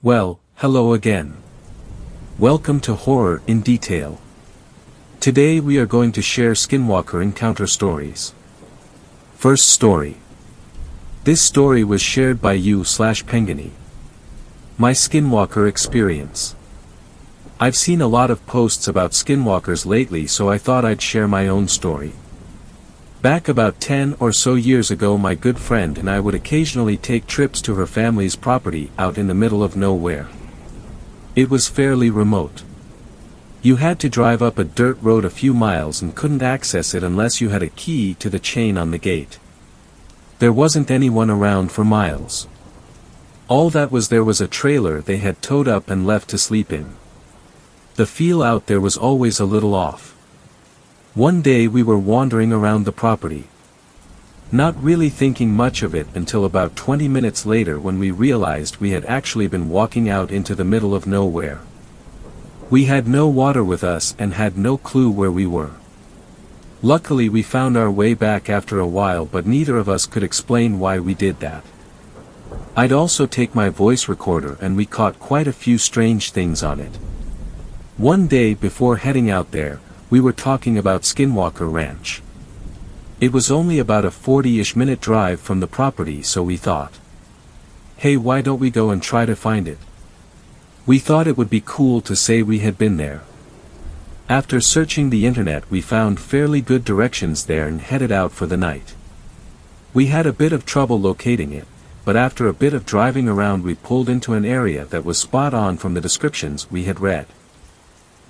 Well, hello again. Welcome to Horror in Detail. Today we are going to share Skinwalker encounter stories. First story. This story was shared by you/Pengani. My Skinwalker experience. I've seen a lot of posts about Skinwalkers lately, so I thought I'd share my own story. Back about 10 or so years ago, my good friend and I would occasionally take trips to her family's property out in the middle of nowhere. It was fairly remote. You had to drive up a dirt road a few miles and couldn't access it unless you had a key to the chain on the gate. There wasn't anyone around for miles. All that was there was a trailer they had towed up and left to sleep in. The feel out there was always a little off. One day we were wandering around the property, not really thinking much of it until about 20 minutes later when we realized we had actually been walking out into the middle of nowhere. We had no water with us and had no clue where we were. Luckily we found our way back after a while, but neither of us could explain why we did that. I'd also take my voice recorder and we caught quite a few strange things on it. One day before heading out there, we were talking about Skinwalker Ranch. It was only about a 40-ish minute drive from the property, so we thought, hey, why don't we go and try to find it? We thought it would be cool to say we had been there. After searching the internet, we found fairly good directions there and headed out for the night. We had a bit of trouble locating it, but after a bit of driving around we pulled into an area that was spot on from the descriptions we had read.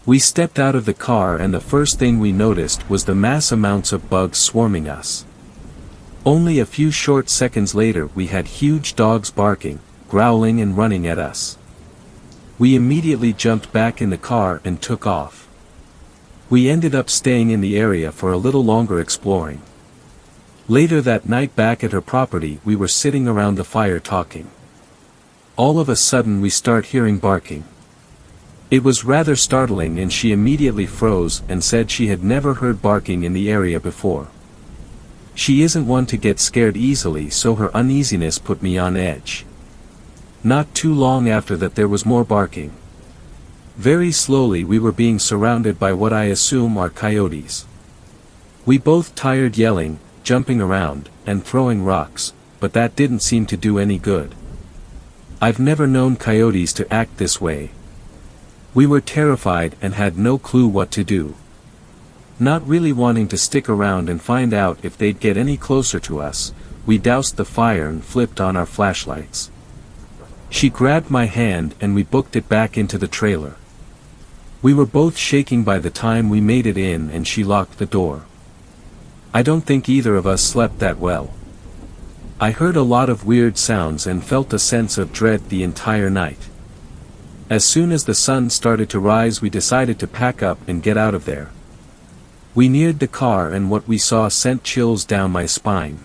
We stepped out of the car and the first thing we noticed was the mass amounts of bugs swarming us. Only a few short seconds later we had huge dogs barking, growling and running at us. We immediately jumped back in the car and took off. We ended up staying in the area for a little longer exploring. Later that night back at her property we were sitting around the fire talking. All of a sudden we start hearing barking. It was rather startling and she immediately froze and said she had never heard barking in the area before. She isn't one to get scared easily, so her uneasiness put me on edge. Not too long after that there was more barking. Very slowly we were being surrounded by what I assume are coyotes. We both tired yelling, jumping around, and throwing rocks, but that didn't seem to do any good. I've never known coyotes to act this way. We were terrified and had no clue what to do. Not really wanting to stick around and find out if they'd get any closer to us, we doused the fire and flipped on our flashlights. She grabbed my hand and we booked it back into the trailer. We were both shaking by the time we made it in and she locked the door. I don't think either of us slept that well. I heard a lot of weird sounds and felt a sense of dread the entire night. As soon as the sun started to rise we decided to pack up and get out of there. We neared the car and what we saw sent chills down my spine.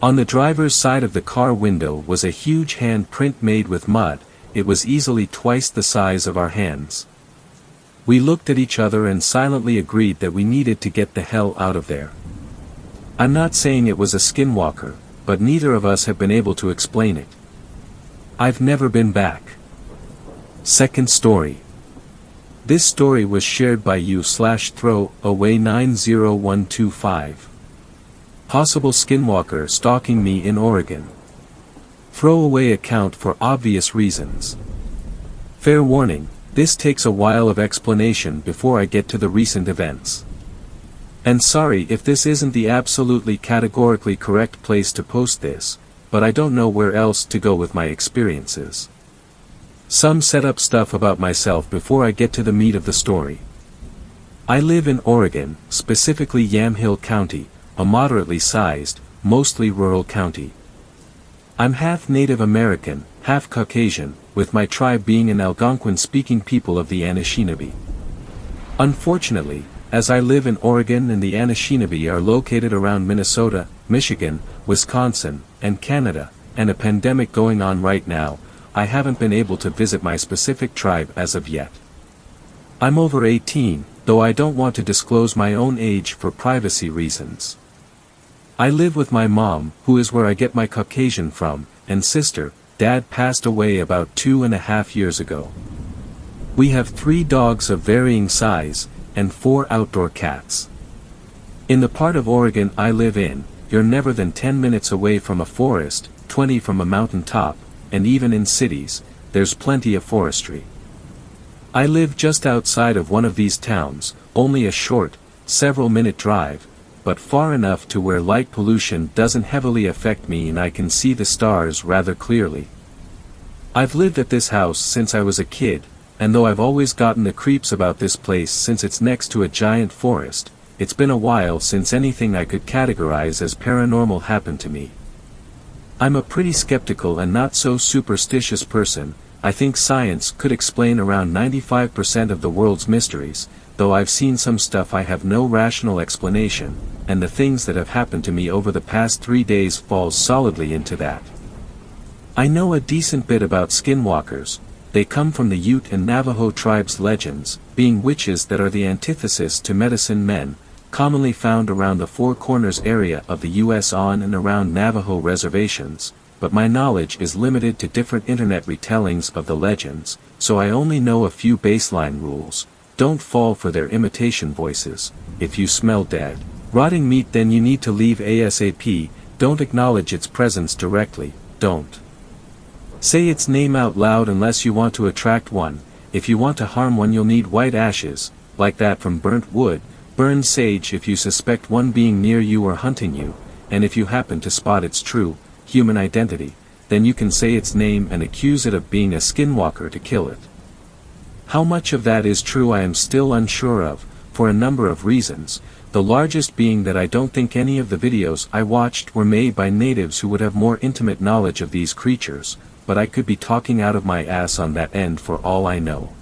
On the driver's side of the car window was a huge hand print made with mud. It was easily twice the size of our hands. We looked at each other and silently agreed that we needed to get the hell out of there. I'm not saying it was a skinwalker, but neither of us have been able to explain it. I've never been back. Second story. This story was shared by you/throwaway90125. Possible skinwalker stalking me in Oregon. Throwaway account for obvious reasons. Fair warning, this takes a while of explanation before I get to the recent events. And sorry if this isn't the absolutely categorically correct place to post this, but I don't know where else to go with my experiences. Some setup stuff about myself before I get to the meat of the story. I live in Oregon, specifically Yamhill County, a moderately sized, mostly rural county. I'm half Native American, half Caucasian, with my tribe being an Algonquin-speaking people of the Anishinaabe. Unfortunately, as I live in Oregon and the Anishinaabe are located around Minnesota, Michigan, Wisconsin, and Canada, and a pandemic going on right now, I haven't been able to visit my specific tribe as of yet. I'm over 18, though I don't want to disclose my own age for privacy reasons. I live with my mom, who is where I get my Caucasian from, and sister, Dad passed away about 2.5 years ago. We have 3 dogs of varying size, and 4 outdoor cats. In the part of Oregon I live in, you're never than 10 minutes away from a forest, 20 from a mountain top, and even in cities, there's plenty of forestry. I live just outside of one of these towns, only a short, several-minute drive, but far enough to where light pollution doesn't heavily affect me and I can see the stars rather clearly. I've lived at this house since I was a kid, and though I've always gotten the creeps about this place since it's next to a giant forest, it's been a while since anything I could categorize as paranormal happened to me. I'm a pretty skeptical and not so superstitious person. I think science could explain around 95% of the world's mysteries, though I've seen some stuff I have no rational explanation, and the things that have happened to me over the past 3 days falls solidly into that. I know a decent bit about skinwalkers. They come from the Ute and Navajo tribes' legends, being witches that are the antithesis to medicine men, commonly found around the Four Corners area of the U.S. on and around Navajo reservations, but my knowledge is limited to different internet retellings of the legends, so I only know a few baseline rules. Don't fall for their imitation voices. If you smell dead, rotting meat, then you need to leave ASAP. Don't acknowledge its presence directly. Don't say its name out loud unless you want to attract one. If you want to harm one, you'll need white ashes, like that from burnt wood. Burn sage if you suspect one being near you or hunting you, and if you happen to spot its true, human identity, then you can say its name and accuse it of being a skinwalker to kill it. How much of that is true I am still unsure of, for a number of reasons, the largest being that I don't think any of the videos I watched were made by natives who would have more intimate knowledge of these creatures, but I could be talking out of my ass on that end for all I know.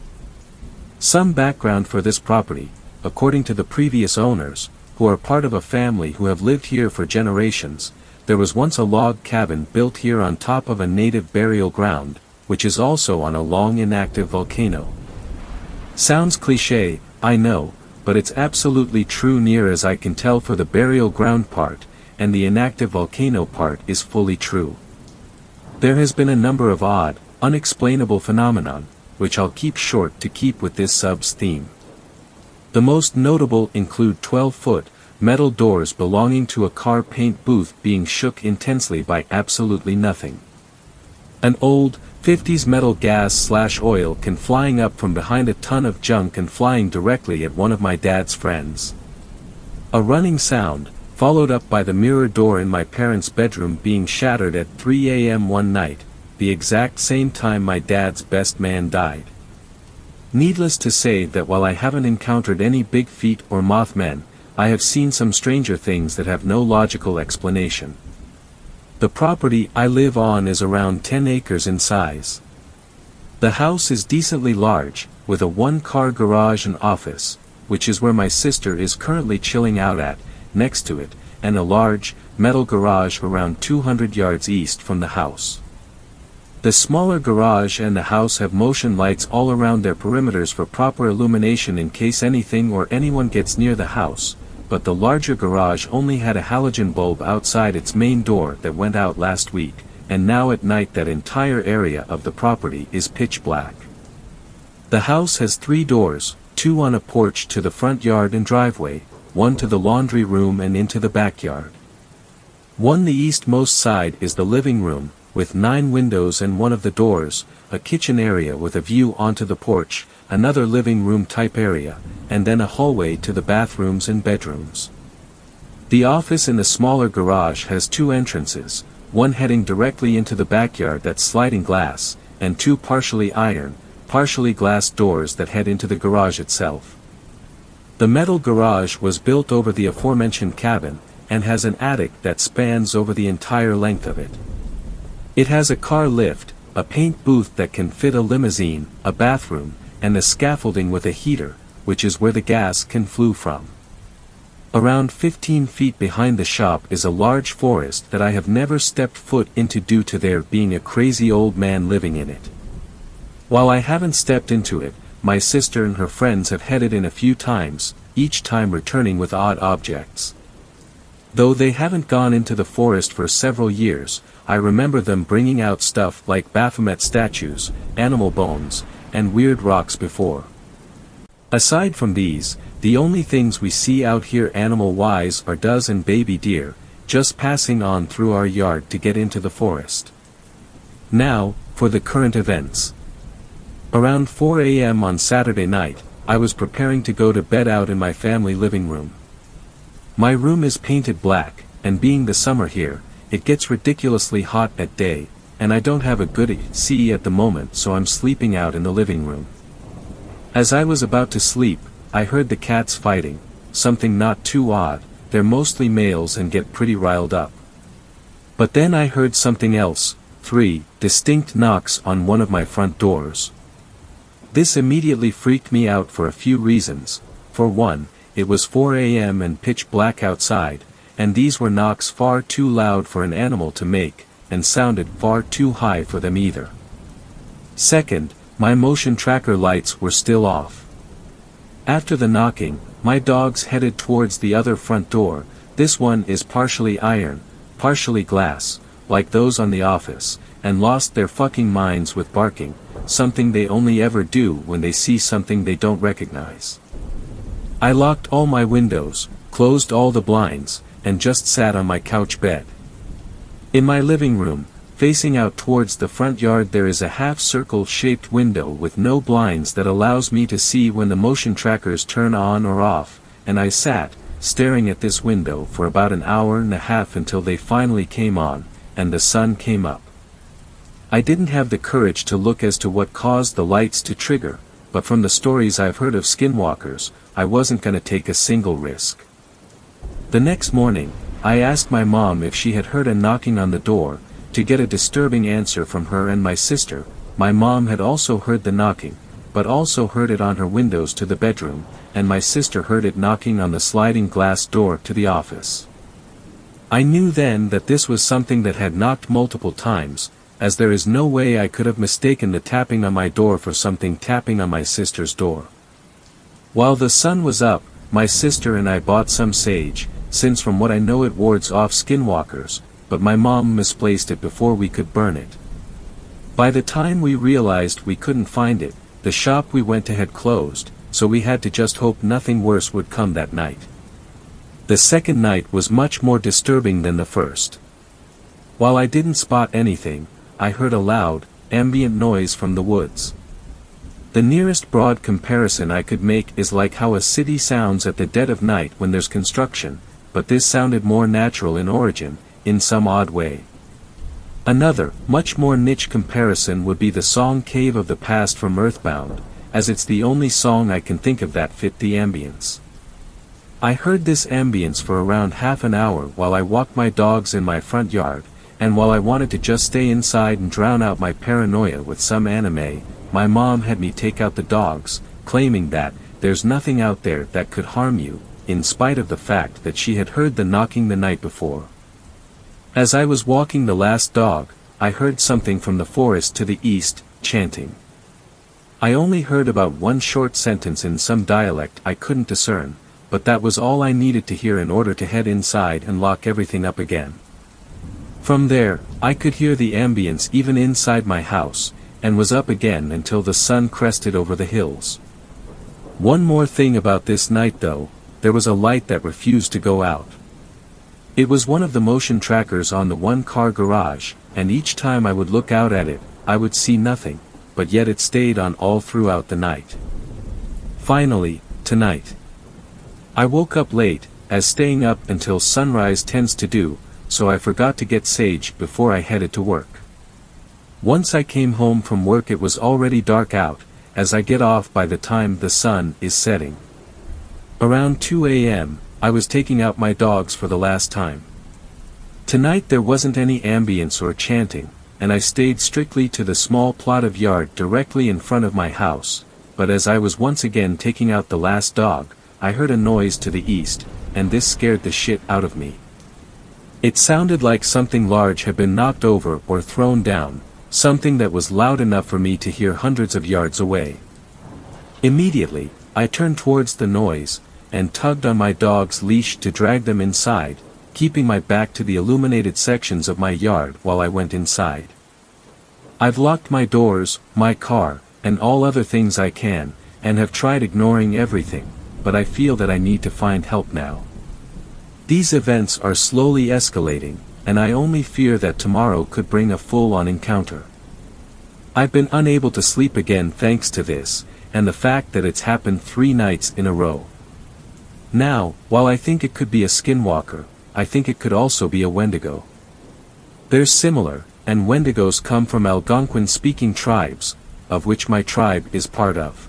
Some background for this property. According to the previous owners, who are part of a family who have lived here for generations, there was once a log cabin built here on top of a native burial ground, which is also on a long inactive volcano. Sounds cliché, I know, but it's absolutely true near as I can tell, for the burial ground part, and the inactive volcano part is fully true. There has been a number of odd, unexplainable phenomenon, which I'll keep short to keep with this sub's theme. The most notable include 12-foot, metal doors belonging to a car paint booth being shook intensely by absolutely nothing. An old, 50s metal gas/oil can flying up from behind a ton of junk and flying directly at one of my dad's friends. A running sound, followed up by the mirror door in my parents' bedroom being shattered at 3 a.m. one night, the exact same time my dad's best man died. Needless to say that while I haven't encountered any big feet or Mothmen, I have seen some stranger things that have no logical explanation. The property I live on is around 10 acres in size. The house is decently large, with a one-car garage and office, which is where my sister is currently chilling out at, next to it, and a large, metal garage around 200 yards east from the house. The smaller garage and the house have motion lights all around their perimeters for proper illumination in case anything or anyone gets near the house, but the larger garage only had a halogen bulb outside its main door that went out last week, and now at night that entire area of the property is pitch black. The house has 3 doors, 2 on a porch to the front yard and driveway, 1 to the laundry room and into the backyard. On the eastmost side is the living room, with 9 windows and one of the doors, a kitchen area with a view onto the porch, another living room type area, and then a hallway to the bathrooms and bedrooms. The office in the smaller garage has 2 entrances, one heading directly into the backyard that's sliding glass, and 2 partially iron, partially glass doors that head into the garage itself. The metal garage was built over the aforementioned cabin, and has an attic that spans over the entire length of it. It has a car lift, a paint booth that can fit a limousine, a bathroom, and the scaffolding with a heater, which is where the gas can flow from. Around 15 feet behind the shop is a large forest that I have never stepped foot into due to there being a crazy old man living in it. While I haven't stepped into it, my sister and her friends have headed in a few times, each time returning with odd objects. Though they haven't gone into the forest for several years, I remember them bringing out stuff like Baphomet statues, animal bones, and weird rocks before. Aside from these, the only things we see out here animal-wise are does and baby deer, just passing on through our yard to get into the forest. Now, for the current events. Around 4 a.m. on Saturday night, I was preparing to go to bed out in my family living room. My room is painted black, and being the summer here, it gets ridiculously hot at day, and I don't have a good AC at the moment, so I'm sleeping out in the living room. As I was about to sleep, I heard the cats fighting, something not too odd, they're mostly males and get pretty riled up. But then I heard something else, 3 distinct knocks on one of my front doors. This immediately freaked me out for a few reasons. For one, it was 4 a.m. and pitch black outside, and these were knocks far too loud for an animal to make, and sounded far too high for them either. Second, my motion tracker lights were still off. After the knocking, my dogs headed towards the other front door. This one is partially iron, partially glass, like those on The Office, and lost their fucking minds with barking, something they only ever do when they see something they don't recognize. I locked all my windows, closed all the blinds, and just sat on my couch bed. In my living room, facing out towards the front yard, there is a half-circle shaped window with no blinds that allows me to see when the motion trackers turn on or off, and I sat, staring at this window for about an hour and a half until they finally came on, and the sun came up. I didn't have the courage to look as to what caused the lights to trigger, but from the stories I've heard of skinwalkers, I wasn't gonna take a single risk. The next morning, I asked my mom if she had heard a knocking on the door, to get a disturbing answer from her and my sister. My mom had also heard the knocking, but also heard it on her windows to the bedroom, and my sister heard it knocking on the sliding glass door to the office. I knew then that this was something that had knocked multiple times, as there is no way I could have mistaken the tapping on my door for something tapping on my sister's door. While the sun was up, my sister and I bought some sage, since from what I know it wards off skinwalkers, but my mom misplaced it before we could burn it. By the time we realized we couldn't find it, the shop we went to had closed, so we had to just hope nothing worse would come that night. The second night was much more disturbing than the first. While I didn't spot anything, I heard a loud, ambient noise from the woods. The nearest broad comparison I could make is like how a city sounds at the dead of night when there's construction, but this sounded more natural in origin, in some odd way. Another, much more niche comparison would be the song Cave of the Past from Earthbound, as it's the only song I can think of that fit the ambience. I heard this ambience for around half an hour while I walked my dogs in my front yard, and while I wanted to just stay inside and drown out my paranoia with some anime, my mom had me take out the dogs, claiming that there's nothing out there that could harm you, in spite of the fact that she had heard the knocking the night before. As I was walking the last dog, I heard something from the forest to the east, chanting. I only heard about one short sentence in some dialect I couldn't discern, but that was all I needed to hear in order to head inside and lock everything up again. From there, I could hear the ambience even inside my house, and was up again until the sun crested over the hills. One more thing about this night though, there was a light that refused to go out. It was one of the motion trackers on the one-car garage, and each time I would look out at it, I would see nothing, but yet it stayed on all throughout the night. Finally, tonight. I woke up late, as staying up until sunrise tends to do, so I forgot to get sage before I headed to work. Once I came home from work it was already dark out, as I get off by the time the sun is setting. Around 2 a.m., I was taking out my dogs for the last time. Tonight there wasn't any ambience or chanting, and I stayed strictly to the small plot of yard directly in front of my house, but as I was once again taking out the last dog, I heard a noise to the east, and this scared the shit out of me. It sounded like something large had been knocked over or thrown down, something that was loud enough for me to hear hundreds of yards away. Immediately, I turned towards the noise, and tugged on my dog's leash to drag them inside, keeping my back to the illuminated sections of my yard while I went inside. I've locked my doors, my car, and all other things I can, and have tried ignoring everything, but I feel that I need to find help now. These events are slowly escalating, and I only fear that tomorrow could bring a full-on encounter. I've been unable to sleep again thanks to this, and the fact that it's happened 3 nights in a row. Now, while I think it could be a Skinwalker, I think it could also be a Wendigo. They're similar, and Wendigos come from Algonquin-speaking tribes, of which my tribe is part of.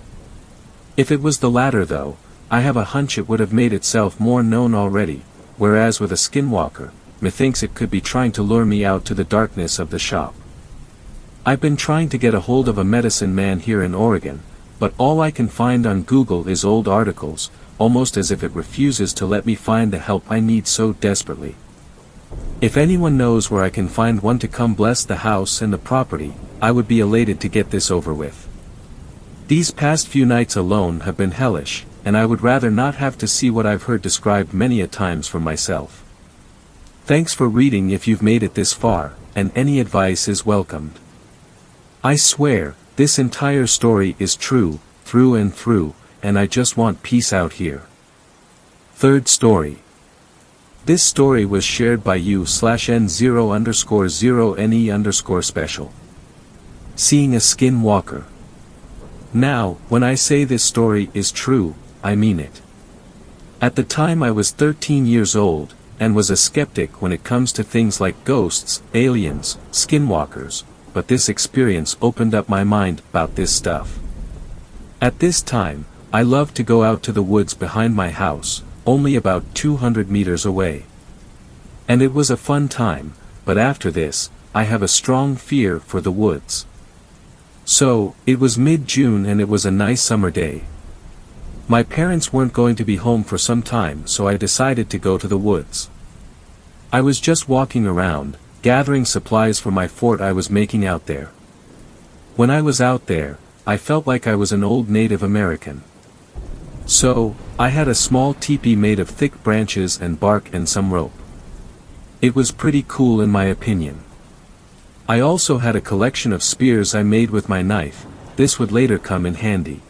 If it was the latter though, I have a hunch it would have made itself more known already, whereas with a Skinwalker, methinks it could be trying to lure me out to the darkness of the shop. I've been trying to get a hold of a medicine man here in Oregon, but all I can find on Google is old articles, almost as if it refuses to let me find the help I need so desperately. If anyone knows where I can find one to come bless the house and the property, I would be elated to get this over with. These past few nights alone have been hellish, and I would rather not have to see what I've heard described many a times for myself. Thanks for reading if you've made it this far, and any advice is welcomed. I swear, this entire story is true, through and through, and I just want peace out here. Third story. This story was shared by u/n0_0ne_special. Seeing a Skinwalker. Now, when I say this story is true, I mean it. At the time I was 13 years old, and was a skeptic when it comes to things like ghosts, aliens, skinwalkers, but this experience opened up my mind about this stuff. At this time, I loved to go out to the woods behind my house, only about 200 meters away. And it was a fun time, but after this, I have a strong fear for the woods. So, it was mid-June and it was a nice summer day. My parents weren't going to be home for some time, so I decided to go to the woods. I was just walking around, gathering supplies for my fort I was making out there. When I was out there, I felt like I was an old Native American. So, I had a small teepee made of thick branches and bark and some rope. It was pretty cool in my opinion. I also had a collection of spears I made with my knife. This would later come in handy.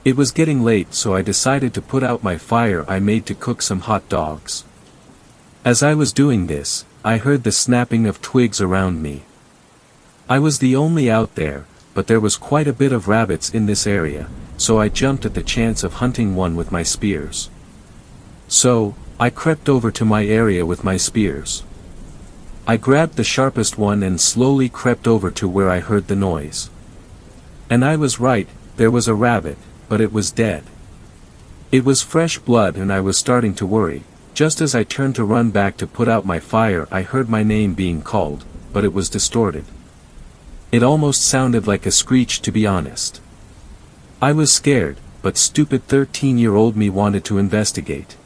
It was getting late, so I decided to put out my fire I made to cook some hot dogs. As I was doing this, I heard the snapping of twigs around me. I was the only out there, but there was quite a bit of rabbits in this area, so I jumped at the chance of hunting one with my spears. So, I crept over to my area with my spears. I grabbed the sharpest one and slowly crept over to where I heard the noise. And I was right, there was a rabbit, but it was dead. It was fresh blood and I was starting to worry. Just as I turned to run back to put out my fire, I heard my name being called, but it was distorted. It almost sounded like a screech, to be honest. I was scared, but stupid 13-year-old me wanted to investigate.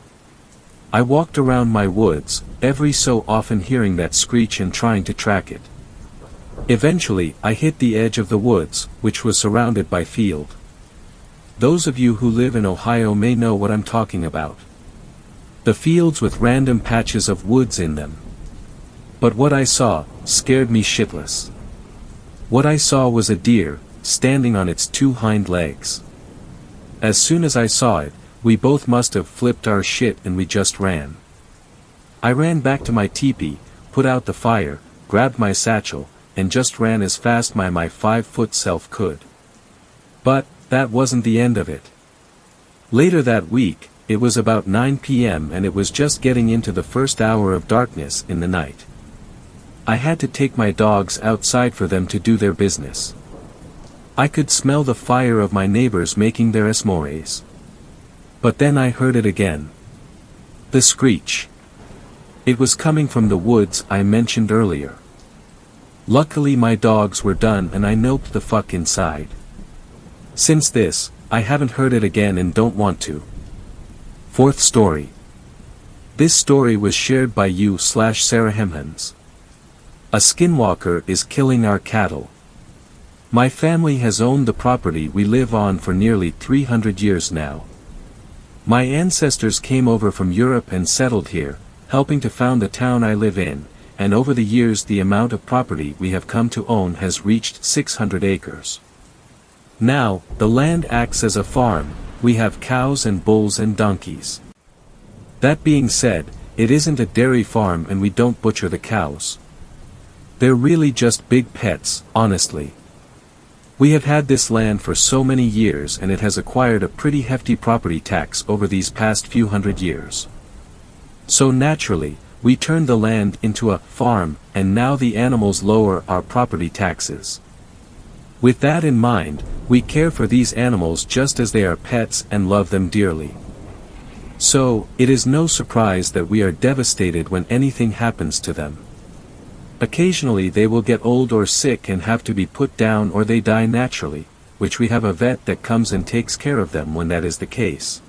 I walked around my woods, every so often hearing that screech and trying to track it. Eventually, I hit the edge of the woods, which was surrounded by field. Those of you who live in Ohio may know what I'm talking about. The fields with random patches of woods in them. But what I saw scared me shitless. What I saw was a deer, standing on its 2 hind legs. As soon as I saw it, we both must have flipped our shit and we just ran. I ran back to my teepee, put out the fire, grabbed my satchel, and just ran as fast my 5-foot self could. But, that wasn't the end of it. Later that week, it was about 9 p.m. and it was just getting into the first hour of darkness in the night. I had to take my dogs outside for them to do their business. I could smell the fire of my neighbors making their s'mores. But then I heard it again. The screech. It was coming from the woods I mentioned earlier. Luckily my dogs were done and I noped the fuck inside. Since this, I haven't heard it again and don't want to. Fourth story. This story was shared by u/Sarah Hemhans. A Skinwalker is killing our cattle. My family has owned the property we live on for nearly 300 years now. My ancestors came over from Europe and settled here, helping to found the town I live in, and over the years the amount of property we have come to own has reached 600 acres. Now, the land acts as a farm. We have cows and bulls and donkeys. That being said, it isn't a dairy farm and we don't butcher the cows. They're really just big pets, honestly. We have had this land for so many years and it has acquired a pretty hefty property tax over these past few hundred years. So naturally, we turned the land into a farm, and now the animals lower our property taxes. With that in mind, we care for these animals just as they are pets and love them dearly. So, it is no surprise that we are devastated when anything happens to them. Occasionally they will get old or sick and have to be put down, or they die naturally, which we have a vet that comes and takes care of them when that is the case.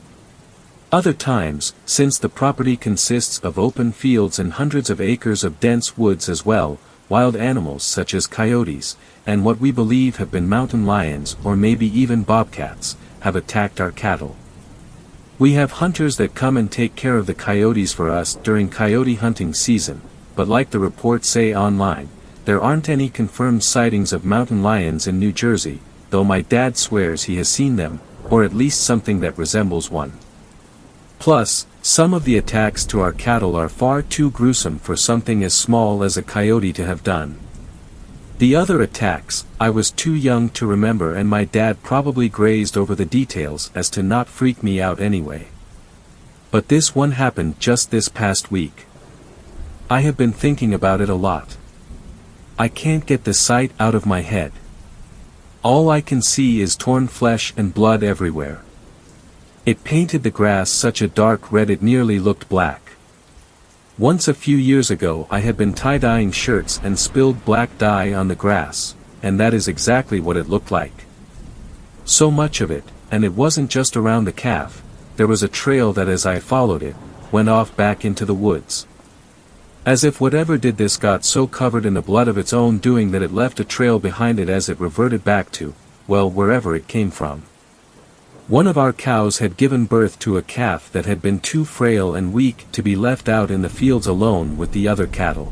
Other times, since the property consists of open fields and hundreds of acres of dense woods as well, wild animals such as coyotes, and what we believe have been mountain lions or maybe even bobcats, have attacked our cattle. We have hunters that come and take care of the coyotes for us during coyote hunting season, but like the reports say online, there aren't any confirmed sightings of mountain lions in New Jersey, though my dad swears he has seen them, or at least something that resembles one. Plus, some of the attacks to our cattle are far too gruesome for something as small as a coyote to have done. The other attacks, I was too young to remember, and my dad probably grazed over the details as to not freak me out anyway. But this one happened just this past week. I have been thinking about it a lot. I can't get the sight out of my head. All I can see is torn flesh and blood everywhere. It painted the grass such a dark red it nearly looked black. Once a few years ago I had been tie-dyeing shirts and spilled black dye on the grass, and that is exactly what it looked like. So much of it, and it wasn't just around the calf, there was a trail that as I followed it, went off back into the woods. As if whatever did this got so covered in the blood of its own doing that it left a trail behind it as it reverted back to, well, wherever it came from. One of our cows had given birth to a calf that had been too frail and weak to be left out in the fields alone with the other cattle.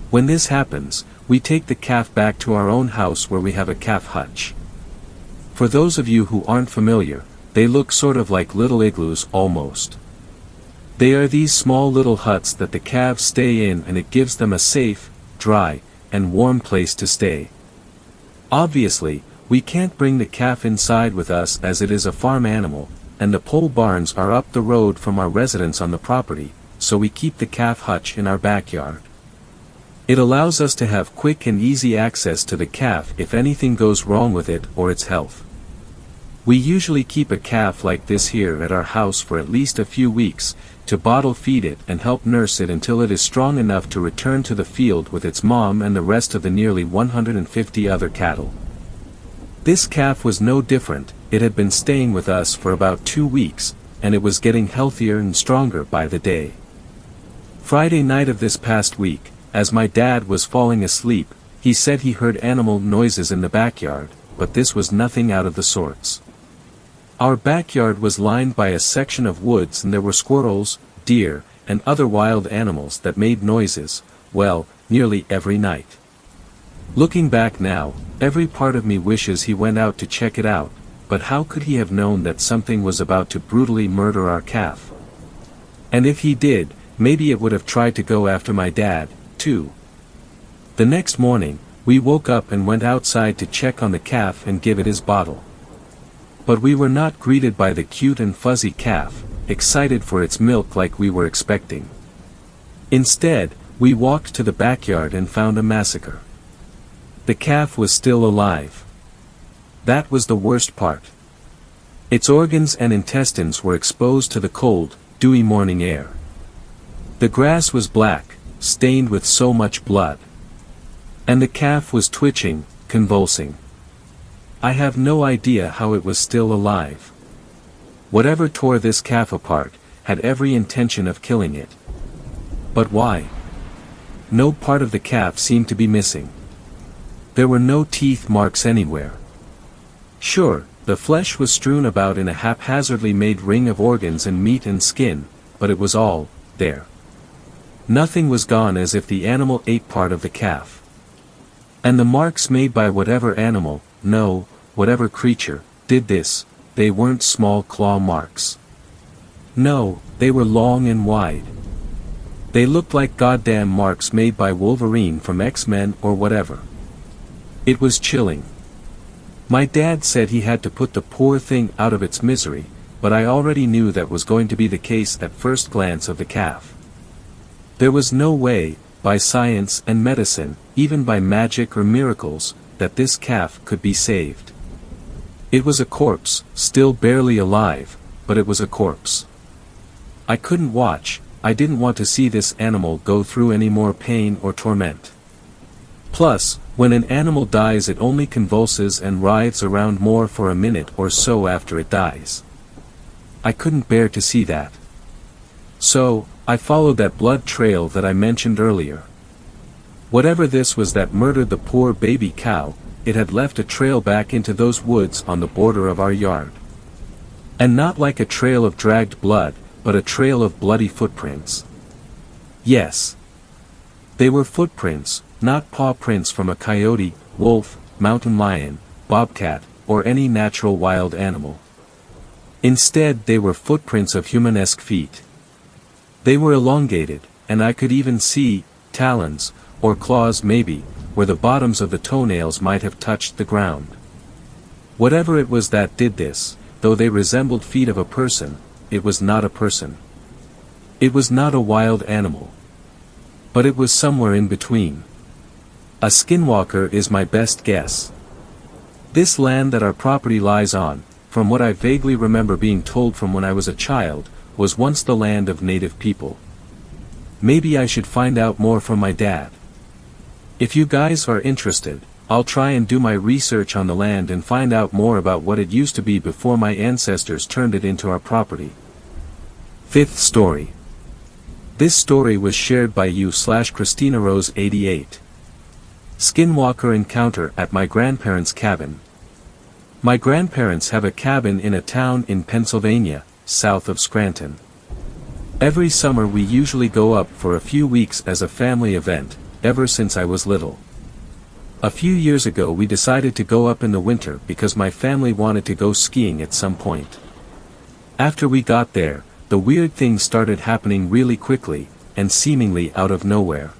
When this happens, we take the calf back to our own house where we have a calf hutch. For those of you who aren't familiar, they look sort of like little igloos almost. They are these small little huts that the calves stay in, and it gives them a safe, dry, and warm place to stay. Obviously, we can't bring the calf inside with us as it is a farm animal, and the pole barns are up the road from our residence on the property, so we keep the calf hutch in our backyard. It allows us to have quick and easy access to the calf if anything goes wrong with it or its health. We usually keep a calf like this here at our house for at least a few weeks, to bottle feed it and help nurse it until it is strong enough to return to the field with its mom and the rest of the nearly 150 other cattle. This calf was no different. It had been staying with us for about 2 weeks, and it was getting healthier and stronger by the day. Friday night of this past week, as my dad was falling asleep, he said he heard animal noises in the backyard, but this was nothing out of the sorts. Our backyard was lined by a section of woods, and there were squirrels, deer, and other wild animals that made noises, well, nearly every night. Looking back now, every part of me wishes he went out to check it out, but how could he have known that something was about to brutally murder our calf? And if he did, maybe it would have tried to go after my dad, too. The next morning, we woke up and went outside to check on the calf and give it his bottle. But we were not greeted by the cute and fuzzy calf, excited for its milk like we were expecting. Instead, we walked to the backyard and found a massacre. The calf was still alive. That was the worst part. Its organs and intestines were exposed to the cold, dewy morning air. The grass was black, stained with so much blood. And the calf was twitching, convulsing. I have no idea how it was still alive. Whatever tore this calf apart, had every intention of killing it. But why? No part of the calf seemed to be missing. There were no teeth marks anywhere. Sure, the flesh was strewn about in a haphazardly made ring of organs and meat and skin, but it was all there. Nothing was gone, as if the animal ate part of the calf. And the marks made by whatever animal, no, whatever creature, did this, they weren't small claw marks. No, they were long and wide. They looked like goddamn marks made by Wolverine from X-Men or whatever. It was chilling. My dad said he had to put the poor thing out of its misery, but I already knew that was going to be the case at first glance of the calf. There was no way, by science and medicine, even by magic or miracles, that this calf could be saved. It was a corpse, still barely alive, but it was a corpse. I couldn't watch. I didn't want to see this animal go through any more pain or torment. Plus, when an animal dies, it only convulses and writhes around more for a minute or so after it dies. I couldn't bear to see that. So, I followed that blood trail that I mentioned earlier. Whatever this was that murdered the poor baby cow, it had left a trail back into those woods on the border of our yard. And not like a trail of dragged blood, but a trail of bloody footprints. Yes. They were footprints, not paw prints from a coyote, wolf, mountain lion, bobcat, or any natural wild animal. Instead, they were footprints of human-esque feet. They were elongated, and I could even see talons, or claws maybe, where the bottoms of the toenails might have touched the ground. Whatever it was that did this, though they resembled feet of a person, it was not a person. It was not a wild animal. But it was somewhere in between. A skinwalker is my best guess. This land that our property lies on, from what I vaguely remember being told from when I was a child, was once the land of native people. Maybe I should find out more from my dad. If you guys are interested, I'll try and do my research on the land and find out more about what it used to be before my ancestors turned it into our property. Fifth story. This story was shared by you/Christina Rose 88. Skinwalker encounter at my grandparents' cabin. My grandparents have a cabin in a town in Pennsylvania, south of Scranton. Every summer we usually go up for a few weeks as a family event, ever since I was little. A few years ago we decided to go up in the winter because my family wanted to go skiing at some point. After we got there, the weird things started happening really quickly, and seemingly out of nowhere.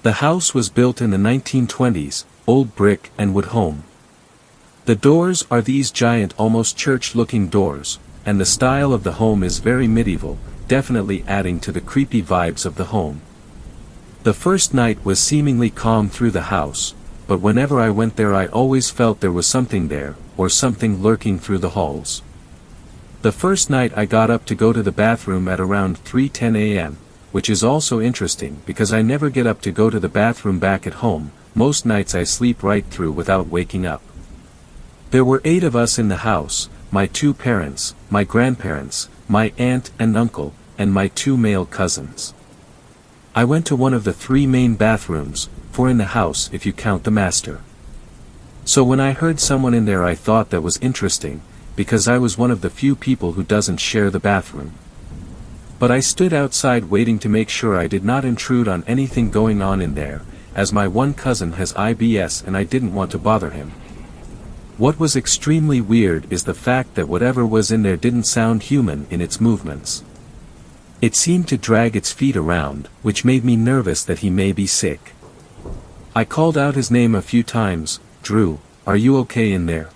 The house was built in the 1920s, old brick and wood home. The doors are these giant, almost church-looking doors, and the style of the home is very medieval, definitely adding to the creepy vibes of the home. The first night was seemingly calm through the house, but whenever I went there I always felt there was something there, or something lurking through the halls. The first night I got up to go to the bathroom at around 3:10 a.m., which is also interesting because I never get up to go to the bathroom back at home. Most nights I sleep right through without waking up. There were 8 of us in the house, my 2 parents, my grandparents, my aunt and uncle, and my 2 male cousins. I went to one of the 3 main bathrooms, 4 in the house if you count the master. So when I heard someone in there I thought that was interesting, because I was one of the few people who doesn't share the bathroom. But I stood outside waiting to make sure I did not intrude on anything going on in there, as my one cousin has IBS and I didn't want to bother him. What was extremely weird is the fact that whatever was in there didn't sound human in its movements. It seemed to drag its feet around, which made me nervous that he may be sick. I called out his name a few times. "Drew, are you okay in there?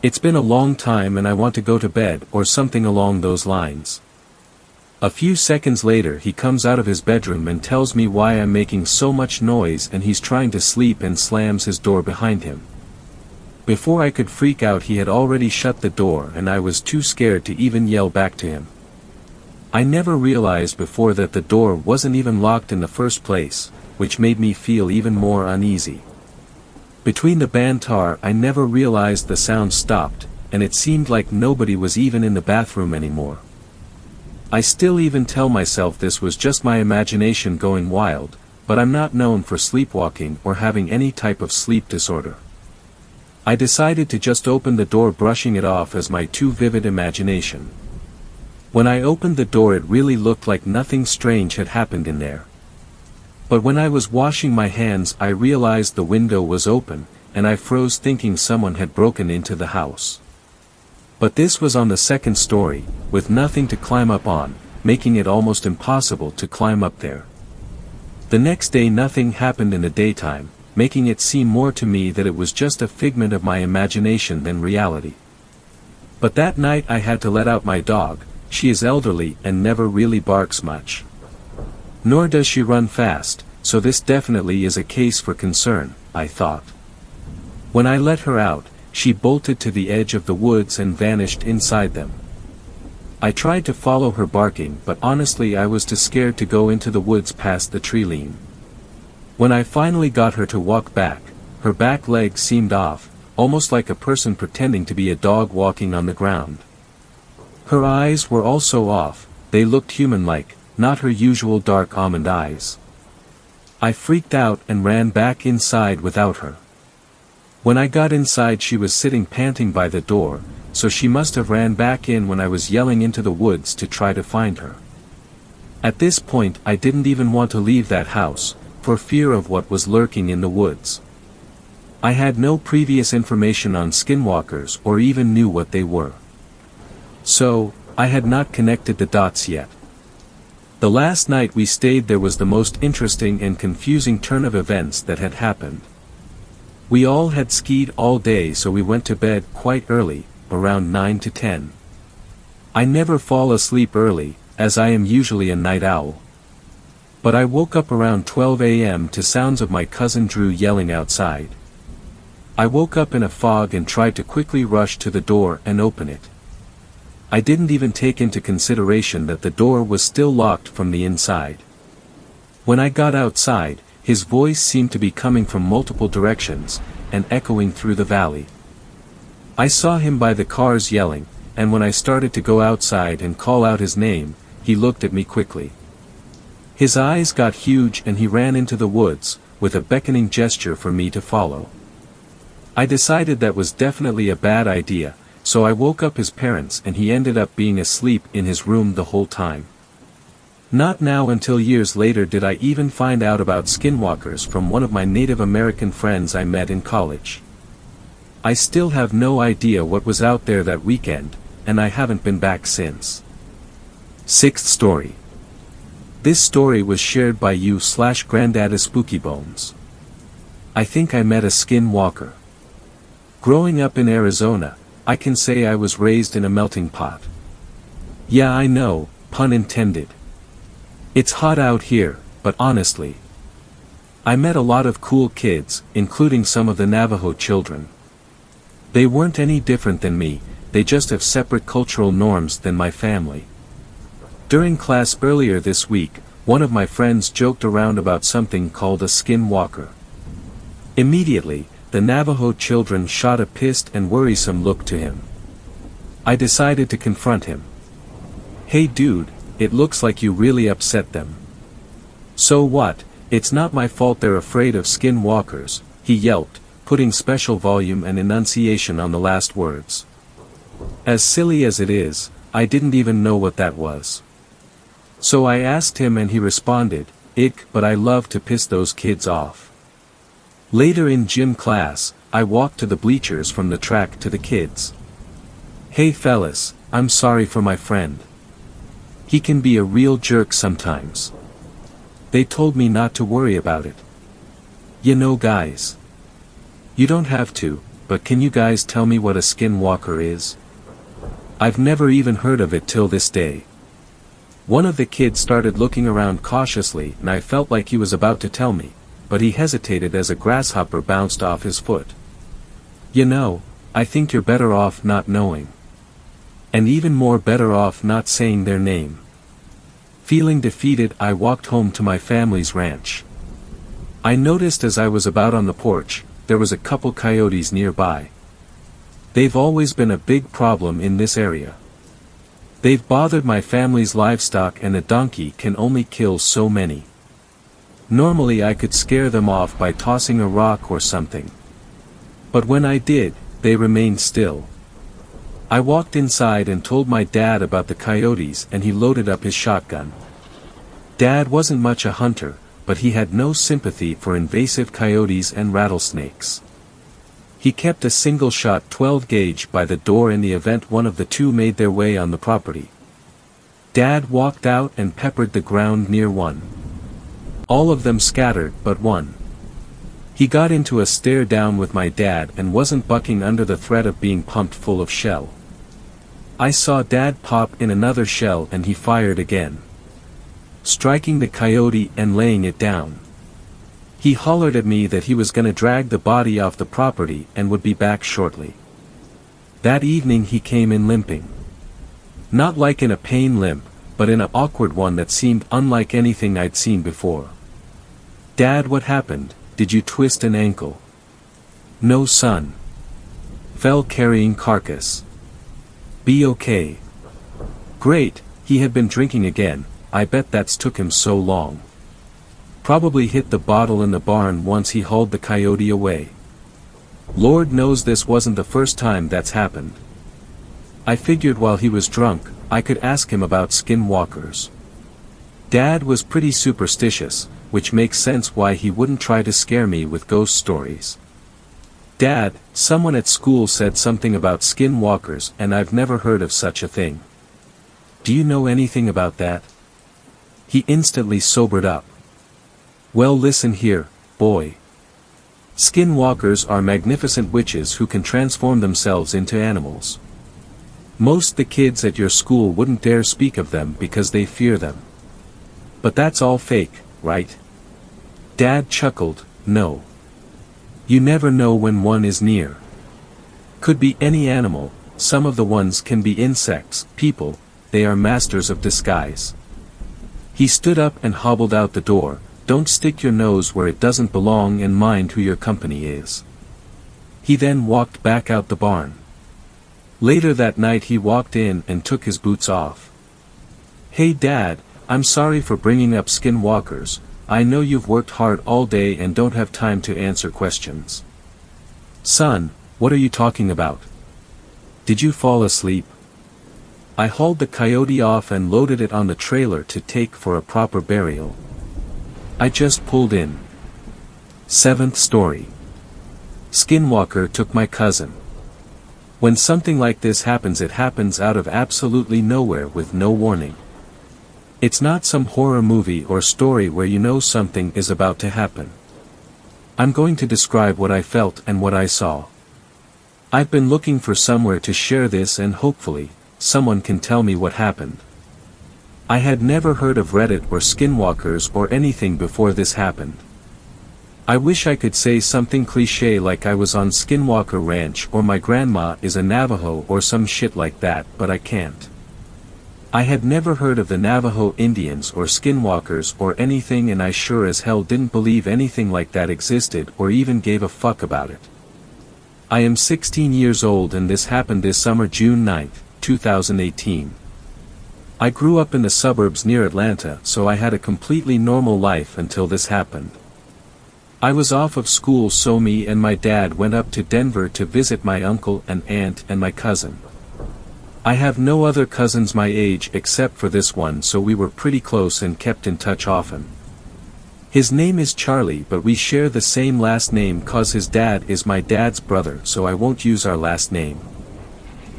It's been a long time and I want to go to bed," or something along those lines. A few seconds later he comes out of his bedroom and tells me why I'm making so much noise and he's trying to sleep, and slams his door behind him. Before I could freak out he had already shut the door and I was too scared to even yell back to him. I never realized before that the door wasn't even locked in the first place, which made me feel even more uneasy. Between the banter I never realized the sound stopped, and it seemed like nobody was even in the bathroom anymore. I still even tell myself this was just my imagination going wild, but I'm not known for sleepwalking or having any type of sleep disorder. I decided to just open the door, brushing it off as my too vivid imagination. When I opened the door it really looked like nothing strange had happened in there. But when I was washing my hands I realized the window was open, and I froze thinking someone had broken into the house. But this was on the second story, with nothing to climb up on, making it almost impossible to climb up there. The next day nothing happened in the daytime, making it seem more to me that it was just a figment of my imagination than reality. But that night I had to let out my dog. She is elderly and never really barks much. Nor does she run fast, so this definitely is a case for concern, I thought. When I let her out, she bolted to the edge of the woods and vanished inside them. I tried to follow her barking, but honestly I was too scared to go into the woods past the tree line. When I finally got her to walk back, her back leg seemed off, almost like a person pretending to be a dog walking on the ground. Her eyes were also off, they looked human-like, not her usual dark almond eyes. I freaked out and ran back inside without her. When I got inside she was sitting panting by the door, so she must have ran back in when I was yelling into the woods to try to find her. At this point I didn't even want to leave that house, for fear of what was lurking in the woods. I had no previous information on skinwalkers or even knew what they were. So, I had not connected the dots yet. The last night we stayed there was the most interesting and confusing turn of events that had happened. We all had skied all day so we went to bed quite early, around 9 to 10. I never fall asleep early, as I am usually a night owl. But I woke up around 12 a.m. to sounds of my cousin Drew yelling outside. I woke up in a fog and tried to quickly rush to the door and open it. I didn't even take into consideration that the door was still locked from the inside. When I got outside, his voice seemed to be coming from multiple directions, and echoing through the valley. I saw him by the cars yelling, and when I started to go outside and call out his name, he looked at me quickly. His eyes got huge and he ran into the woods, with a beckoning gesture for me to follow. I decided that was definitely a bad idea, so I woke up his parents and he ended up being asleep in his room the whole time. Not now until years later did I even find out about skinwalkers from one of my Native American friends I met in college. I still have no idea what was out there that weekend, and I haven't been back since. Sixth story. This story was shared by you/Granddad Spookybones. I think I met a skinwalker. Growing up in Arizona, I can say I was raised in a melting pot. Yeah, I know, pun intended. It's hot out here, but honestly, I met a lot of cool kids, including some of the Navajo children. They weren't any different than me, they just have separate cultural norms than my family. During class earlier this week, one of my friends joked around about something called a skinwalker. Immediately, the Navajo children shot a pissed and worrisome look to him. I decided to confront him. Hey dude, it looks like you really upset them. So what, it's not my fault they're afraid of skinwalkers, he yelped, putting special volume and enunciation on the last words. As silly as it is, I didn't even know what that was. So I asked him and he responded, "Ick, but I love to piss those kids off." Later in gym class, I walked to the bleachers from the track to the kids. "Hey fellas, I'm sorry for my friend. He can be a real jerk sometimes." They told me not to worry about it. You know guys. You don't have to, but can you guys tell me what a skinwalker is? I've never even heard of it till this day. One of the kids started looking around cautiously and I felt like he was about to tell me, but he hesitated as a grasshopper bounced off his foot. You know, I think you're better off not knowing. And even more better off not saying their name. Feeling defeated, I walked home to my family's ranch. I noticed as I was about on the porch, there was a couple coyotes nearby. They've always been a big problem in this area. They've bothered my family's livestock and a donkey can only kill so many. Normally I could scare them off by tossing a rock or something. But when I did, they remained still. I walked inside and told my dad about the coyotes, and he loaded up his shotgun. Dad wasn't much a hunter, but he had no sympathy for invasive coyotes and rattlesnakes. He kept a single-shot 12-gauge by the door in the event one of the two made their way on the property. Dad walked out and peppered the ground near one. All of them scattered but one. He got into a stare down with my dad and wasn't bucking under the threat of being pumped full of shell. I saw Dad pop in another shell and he fired again, striking the coyote and laying it down. He hollered at me that he was gonna drag the body off the property and would be back shortly. That evening he came in limping. Not like in a pain limp, but in an awkward one that seemed unlike anything I'd seen before. "Dad, what happened? Did you twist an ankle?" "No, son. Fell carrying carcass. Be okay." "Great, he had been drinking again, I bet that's took him so long. Probably hit the bottle in the barn once he hauled the coyote away. Lord knows this wasn't the first time that's happened." I figured while he was drunk, I could ask him about skinwalkers. Dad was pretty superstitious, which makes sense why he wouldn't try to scare me with ghost stories. "Dad, someone at school said something about skinwalkers and I've never heard of such a thing. Do you know anything about that?" He instantly sobered up. "Well, listen here, boy. Skinwalkers are magnificent witches who can transform themselves into animals. Most the kids at your school wouldn't dare speak of them because they fear them. But that's all fake, right?" Dad chuckled, "No. You never know when one is near. Could be any animal, some of the ones can be insects, people, they are masters of disguise." He stood up and hobbled out the door. "Don't stick your nose where it doesn't belong and mind who your company is." He then walked back out the barn. Later that night he walked in and took his boots off. "Hey Dad, I'm sorry for bringing up skinwalkers. I know you've worked hard all day and don't have time to answer questions." "Son, what are you talking about? Did you fall asleep?" "I hauled the coyote off and loaded it on the trailer to take for a proper burial. I just pulled in." Seventh story. Skinwalker took my cousin. When something like this happens, it happens out of absolutely nowhere with no warning. It's not some horror movie or story where you know something is about to happen. I'm going to describe what I felt and what I saw. I've been looking for somewhere to share this and hopefully, someone can tell me what happened. I had never heard of Reddit or skinwalkers or anything before this happened. I wish I could say something cliché like I was on Skinwalker Ranch or my grandma is a Navajo or some shit like that, but I can't. I had never heard of the Navajo Indians or skinwalkers or anything, and I sure as hell didn't believe anything like that existed or even gave a fuck about it. I am 16 years old and this happened this summer, June 9, 2018. I grew up in the suburbs near Atlanta, so I had a completely normal life until this happened. I was off of school, so me and my dad went up to Denver to visit my uncle and aunt and my cousin. I have no other cousins my age except for this one, so we were pretty close and kept in touch often. His name is Charlie, but we share the same last name cause his dad is my dad's brother, so I won't use our last name.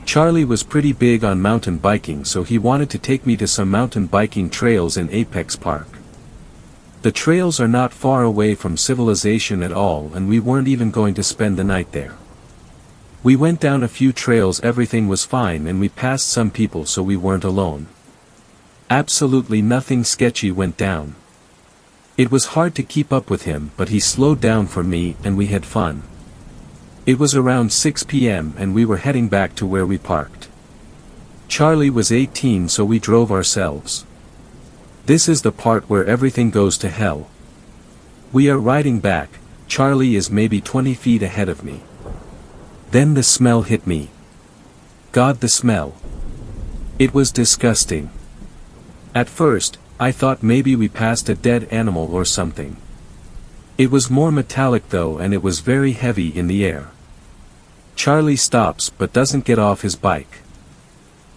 Charlie was pretty big on mountain biking, so he wanted to take me to some mountain biking trails in Apex Park. The trails are not far away from civilization at all, and we weren't even going to spend the night there. We went down a few trails, everything was fine, and we passed some people, so we weren't alone. Absolutely nothing sketchy went down. It was hard to keep up with him, but he slowed down for me and we had fun. It was around 6 p.m. and we were heading back to where we parked. Charlie was 18, so we drove ourselves. This is the part where everything goes to hell. We are riding back, Charlie is maybe 20 feet ahead of me. Then the smell hit me. God, the smell. It was disgusting. At first, I thought maybe we passed a dead animal or something. It was more metallic though, and it was very heavy in the air. Charlie stops but doesn't get off his bike.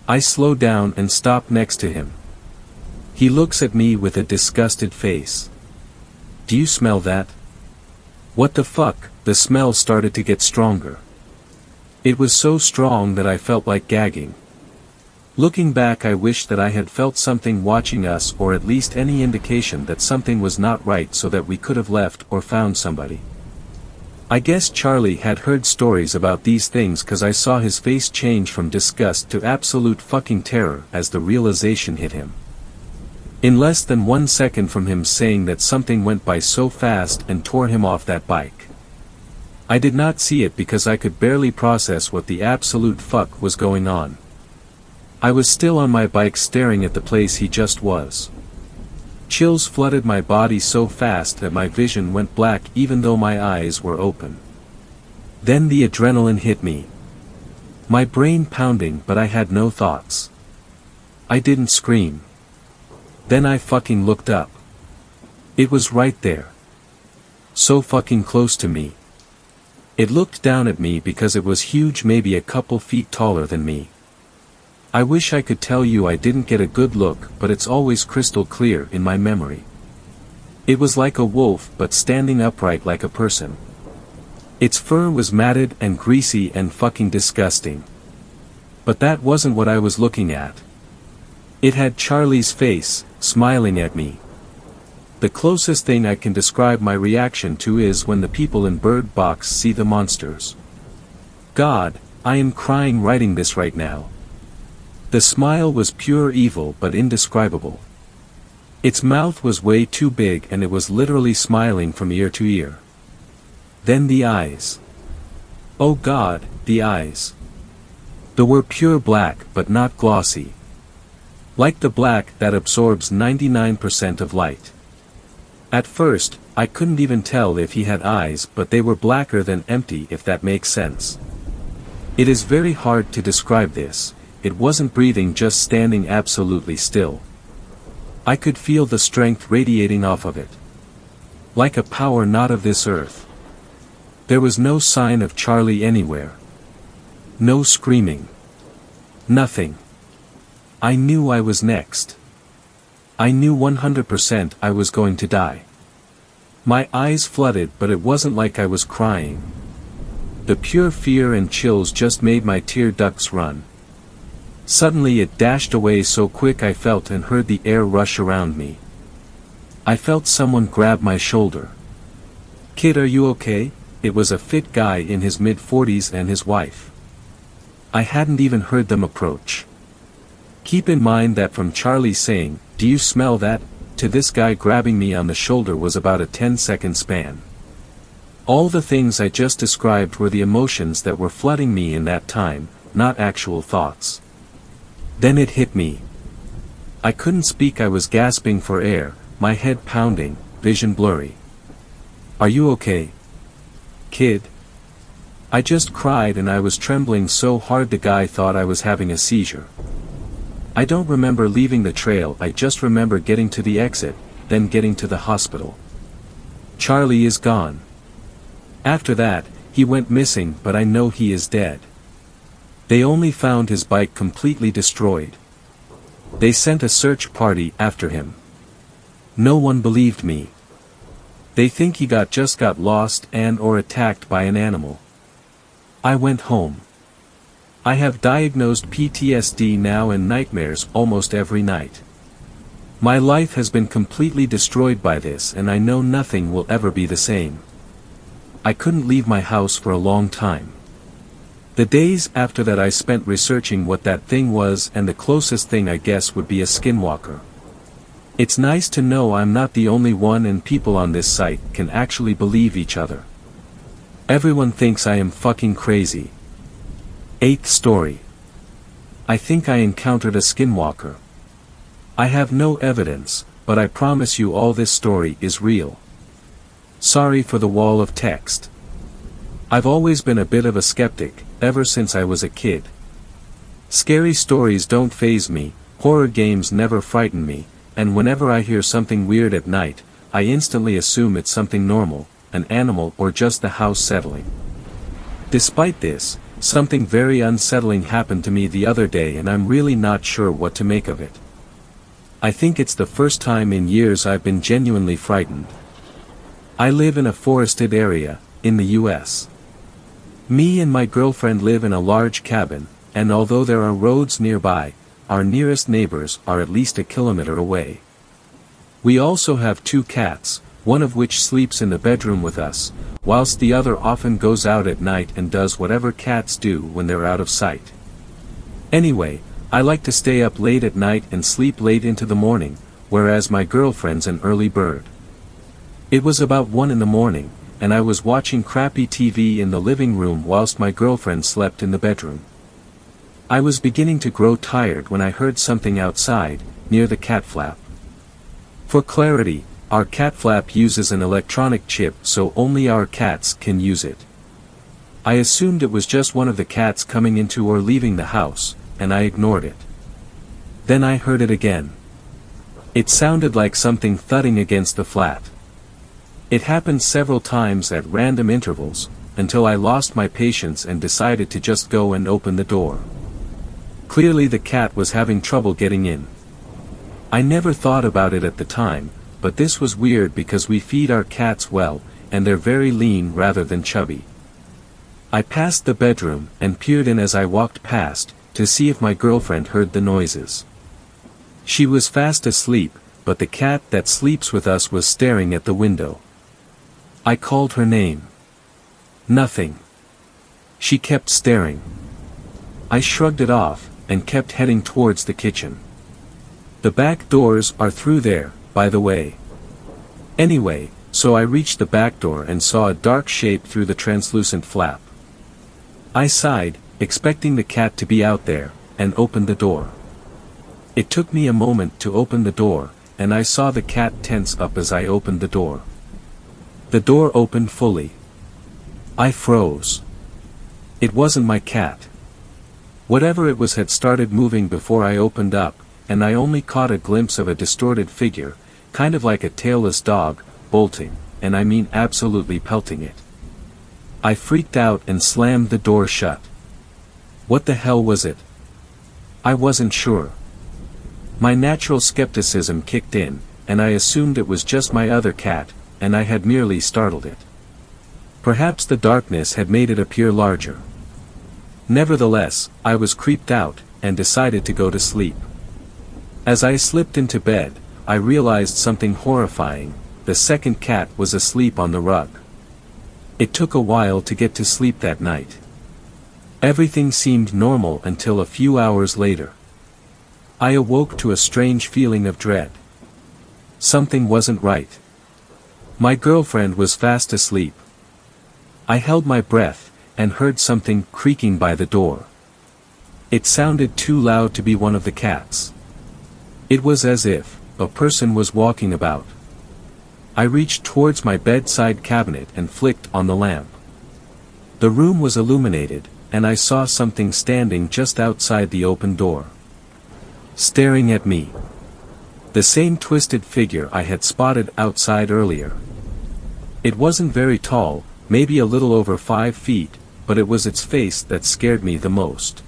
I slow down and stop next to him. He looks at me with a disgusted face. Do you smell that? What the fuck? The smell started to get stronger. It was so strong that I felt like gagging. Looking back, I wish that I had felt something watching us, or at least any indication that something was not right, so that we could have left or found somebody. I guess Charlie had heard stories about these things, cause I saw his face change from disgust to absolute fucking terror as the realization hit him. In less than 1 second from him saying that, something went by so fast and tore him off that bike. I did not see it because I could barely process what the absolute fuck was going on. I was still on my bike staring at the place he just was. Chills flooded my body so fast that my vision went black even though my eyes were open. Then the adrenaline hit me. My brain pounding, but I had no thoughts. I didn't scream. Then I fucking looked up. It was right there. So fucking close to me. It looked down at me because it was huge, maybe a couple feet taller than me. I wish I could tell you I didn't get a good look, but it's always crystal clear in my memory. It was like a wolf, but standing upright like a person. Its fur was matted and greasy and fucking disgusting. But that wasn't what I was looking at. It had Charlie's face, smiling at me. The closest thing I can describe my reaction to is when the people in Bird Box see the monsters. God, I am crying writing this right now. The smile was pure evil but indescribable. Its mouth was way too big and it was literally smiling from ear to ear. Then the eyes. Oh God, the eyes. They were pure black but not glossy. Like the black that absorbs 99% of light. At first, I couldn't even tell if he had eyes, but they were blacker than empty, if that makes sense. It is very hard to describe this. It wasn't breathing, just standing absolutely still. I could feel the strength radiating off of it. Like a power not of this earth. There was no sign of Charlie anywhere. No screaming. Nothing. I knew I was next. I knew 100% I was going to die. My eyes flooded, but it wasn't like I was crying. The pure fear and chills just made my tear ducts run. Suddenly it dashed away so quick I felt and heard the air rush around me. I felt someone grab my shoulder. Kid, are you okay? It was a fit guy in his mid-40s and his wife. I hadn't even heard them approach. Keep in mind that from Charlie saying, "Do you smell that?" to this guy grabbing me on the shoulder was about a 10-second span. All the things I just described were the emotions that were flooding me in that time, not actual thoughts. Then it hit me. I couldn't speak, I was gasping for air, my head pounding, vision blurry. Are you okay, kid? I just cried and I was trembling so hard the guy thought I was having a seizure. I don't remember leaving the trail, I just remember getting to the exit, then getting to the hospital. Charlie is gone. After that, he went missing, but I know he is dead. They only found his bike completely destroyed. They sent a search party after him. No one believed me. They think he just got lost and or attacked by an animal. I went home. I have diagnosed PTSD now and nightmares almost every night. My life has been completely destroyed by this and I know nothing will ever be the same. I couldn't leave my house for a long time. The days after that I spent researching what that thing was, and the closest thing I guess would be a skinwalker. It's nice to know I'm not the only one and people on this site can actually believe each other. Everyone thinks I am fucking crazy. 8th story. I think I encountered a skinwalker. I have no evidence, but I promise you all this story is real. Sorry for the wall of text. I've always been a bit of a skeptic, ever since I was a kid. Scary stories don't faze me, horror games never frighten me, and whenever I hear something weird at night, I instantly assume it's something normal, an animal or just the house settling. Despite this, Something very unsettling happened to me the other day and I'm really not sure what to make of it. I think it's the first time in years I've been genuinely frightened. I live in a forested area, in the US. Me and my girlfriend live in a large cabin, and although there are roads nearby, our nearest neighbors are at least a kilometer away. We also have 2 cats, one of which sleeps in the bedroom with us, whilst the other often goes out at night and does whatever cats do when they're out of sight. Anyway, I like to stay up late at night and sleep late into the morning, whereas my girlfriend's an early bird. It was about 1 in the morning, and I was watching crappy TV in the living room whilst my girlfriend slept in the bedroom. I was beginning to grow tired when I heard something outside, near the cat flap. For clarity, our cat flap uses an electronic chip so only our cats can use it. I assumed it was just one of the cats coming into or leaving the house, and I ignored it. Then I heard it again. It sounded like something thudding against the flat. It happened several times at random intervals, until I lost my patience and decided to just go and open the door. Clearly the cat was having trouble getting in. I never thought about it at the time, but this was weird because we feed our cats well, and they're very lean rather than chubby. I passed the bedroom and peered in as I walked past, to see if my girlfriend heard the noises. She was fast asleep, but the cat that sleeps with us was staring at the window. I called her name. Nothing. She kept staring. I shrugged it off, and kept heading towards the kitchen. The back doors are through there, by the way. Anyway, so I reached the back door and saw a dark shape through the translucent flap. I sighed, expecting the cat to be out there, and opened the door. It took me a moment to open the door, and I saw the cat tense up as I opened the door. The door opened fully. I froze. It wasn't my cat. Whatever it was had started moving before I opened up, and I only caught a glimpse of a distorted figure, kind of like a tailless dog, bolting, and I mean absolutely pelting it. I freaked out and slammed the door shut. What the hell was it? I wasn't sure. My natural skepticism kicked in, and I assumed it was just my other cat, and I had merely startled it. Perhaps the darkness had made it appear larger. Nevertheless, I was creeped out, and decided to go to sleep. As I slipped into bed, I realized something horrifying: the second cat was asleep on the rug. It took a while to get to sleep that night. Everything seemed normal until a few hours later. I awoke to a strange feeling of dread. Something wasn't right. My girlfriend was fast asleep. I held my breath, and heard something creaking by the door. It sounded too loud to be one of the cats. It was as if a person was walking about. I reached towards my bedside cabinet and flicked on the lamp. The room was illuminated, and I saw something standing just outside the open door. Staring at me. The same twisted figure I had spotted outside earlier. It wasn't very tall, maybe a little over 5 feet, but it was its face that scared me the most.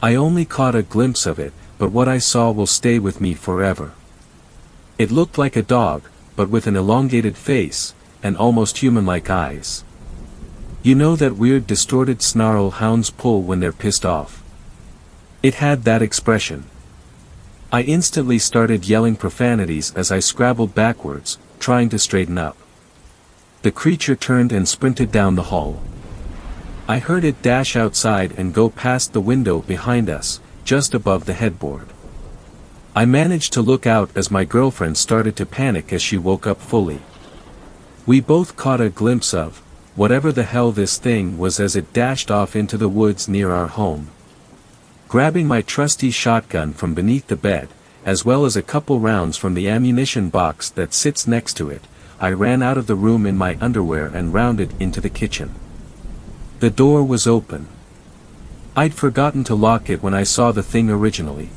I only caught a glimpse of it, but what I saw will stay with me forever. It looked like a dog, but with an elongated face, and almost human-like eyes. You know that weird distorted snarl hounds pull when they're pissed off? It had that expression. I instantly started yelling profanities as I scrabbled backwards, trying to straighten up. The creature turned and sprinted down the hall. I heard it dash outside and go past the window behind us, just above the headboard. I managed to look out as my girlfriend started to panic as she woke up fully. We both caught a glimpse of whatever the hell this thing was as it dashed off into the woods near our home. Grabbing my trusty shotgun from beneath the bed, as well as a couple rounds from the ammunition box that sits next to it, I ran out of the room in my underwear and rounded into the kitchen. The door was open. I'd forgotten to lock it when I saw the thing originally.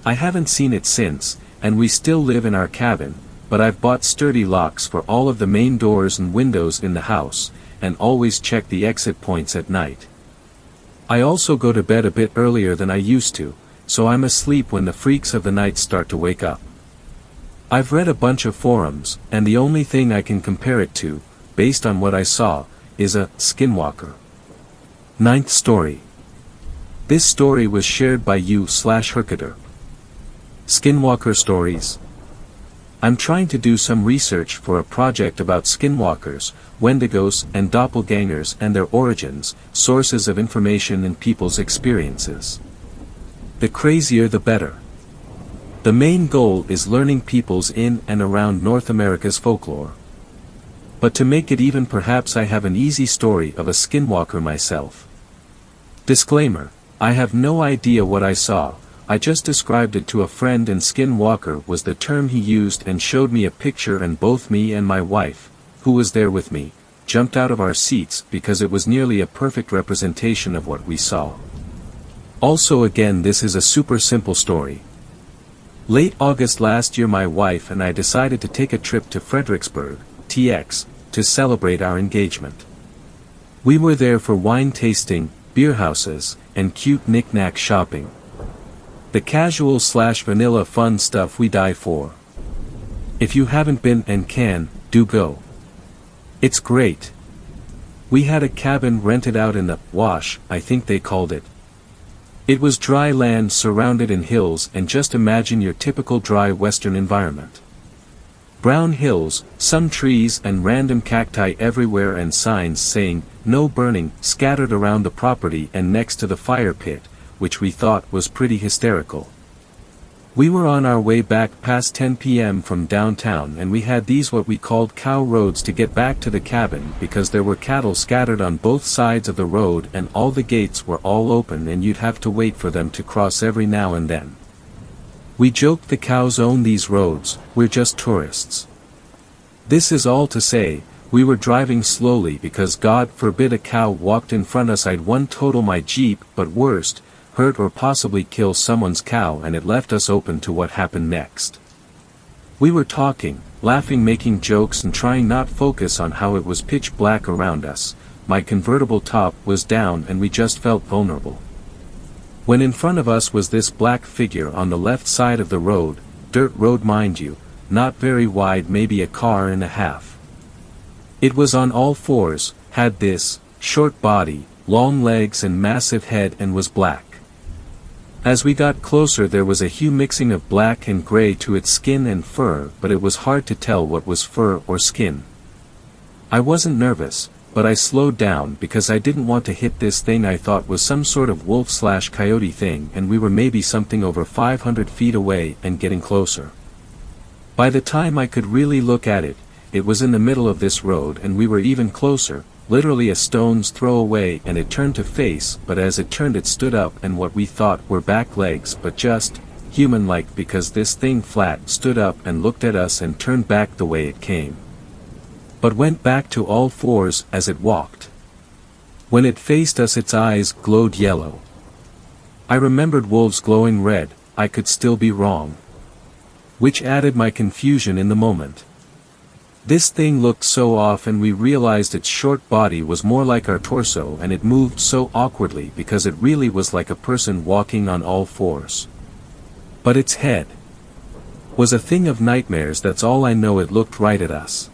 I haven't seen it since, and we still live in our cabin, but I've bought sturdy locks for all of the main doors and windows in the house, and always check the exit points at night. I also go to bed a bit earlier than I used to, so I'm asleep when the freaks of the night start to wake up. I've read a bunch of forums, and the only thing I can compare it to, based on what I saw, is a Skinwalker. Ninth story. This story was shared by you/Herkader. Skinwalker stories. I'm trying to do some research for a project about skinwalkers, wendigos, and doppelgangers and their origins, sources of information and people's experiences. The crazier the better. The main goal is learning people's in and around North America's folklore. But to make it even, perhaps I have an easy story of a skinwalker myself. Disclaimer: I have no idea what I saw, I just described it to a friend, and skinwalker was the term he used, and showed me a picture, and both me and my wife, who was there with me, jumped out of our seats because it was nearly a perfect representation of what we saw. Also, again, this is a super simple story. Late August last year, my wife and I decided to take a trip to Fredericksburg, TX, to celebrate our engagement. We were there for wine tasting, beer houses, and cute knick-knack shopping. The casual/vanilla fun stuff we die for. If you haven't been and can, do go. It's great. We had a cabin rented out in the wash, I think they called it. It was dry land surrounded in hills, and just imagine your typical dry western environment. Brown hills, some trees, and random cacti everywhere, and signs saying, "No burning," scattered around the property and next to the fire pit, which we thought was pretty hysterical. We were on our way back past 10 p.m. from downtown, and we had these what we called cow roads to get back to the cabin, because there were cattle scattered on both sides of the road, and all the gates were all open, and you'd have to wait for them to cross every now and then. We joked the cows own these roads, we're just tourists. This is all to say, we were driving slowly because God forbid a cow walked in front us, I'd one total my Jeep, but worst, hurt or possibly kill someone's cow, and it left us open to what happened next. We were talking, laughing, making jokes, and trying not focus on how it was pitch black around us. My convertible top was down and we just felt vulnerable. When in front of us was this black figure on the left side of the road, dirt road mind you, not very wide, maybe a car and a half. It was on all fours, had this short body, long legs and massive head, and was black. As we got closer, there was a hue mixing of black and gray to its skin and fur, but it was hard to tell what was fur or skin. I wasn't nervous, but I slowed down because I didn't want to hit this thing I thought was some sort of wolf/coyote thing, and we were maybe something over 500 feet away and getting closer. By the time I could really look at it, it was in the middle of this road, and we were even closer, literally a stone's throw away, and it turned to face, but as it turned it stood up, and what we thought were back legs, but just human-like, because this thing flat stood up and looked at us and turned back the way it came. But went back to all fours as it walked. When it faced us, its eyes glowed yellow. I remembered wolves glowing red, I could still be wrong. Which added my confusion in the moment. This thing looked so off, and we realized its short body was more like our torso, and it moved so awkwardly because it really was like a person walking on all fours. But its head was a thing of nightmares, that's all I know. It looked right at us.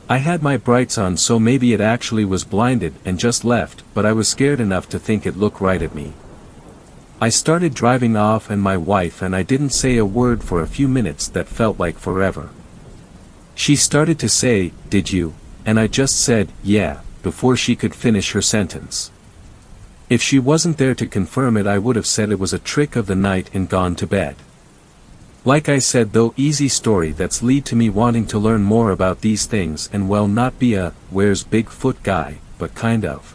I had my brights on, so maybe it actually was blinded and just left, but I was scared enough to think it looked right at me. I started driving off, and my wife and I didn't say a word for a few minutes that felt like forever. She started to say, "Did you?" and I just said, "Yeah," before she could finish her sentence. If she wasn't there to confirm it, I would have said it was a trick of the night and gone to bed. Like I said though, easy story that's lead to me wanting to learn more about these things, and well, not be a "where's Bigfoot" guy, but kind of.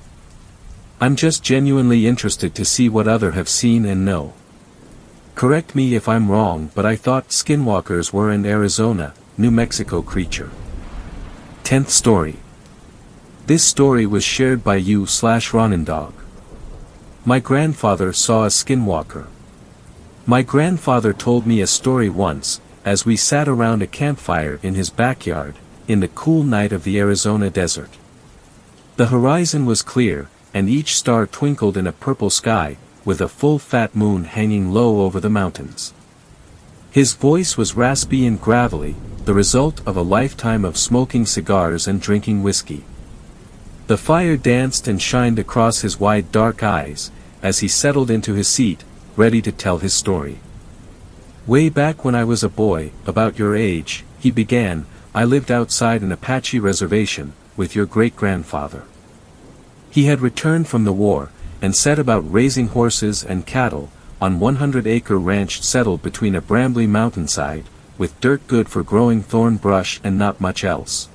I'm just genuinely interested to see what other have seen and know. Correct me if I'm wrong, but I thought skinwalkers were an Arizona, New Mexico creature. 10th story. This story was shared by you/Ronindog. My grandfather saw a skinwalker. My grandfather told me a story once, as we sat around a campfire in his backyard, in the cool night of the Arizona desert. The horizon was clear, and each star twinkled in a purple sky, with a full fat moon hanging low over the mountains. His voice was raspy and gravelly, the result of a lifetime of smoking cigars and drinking whiskey. The fire danced and shined across his wide dark eyes, as he settled into his seat, ready to tell his story. "Way back when I was a boy, about your age," he began, "I lived outside an Apache reservation, with your great-grandfather. He had returned from the war, and set about raising horses and cattle, on 100-acre ranch settled between a brambly mountainside, with dirt good for growing thorn brush and not much else.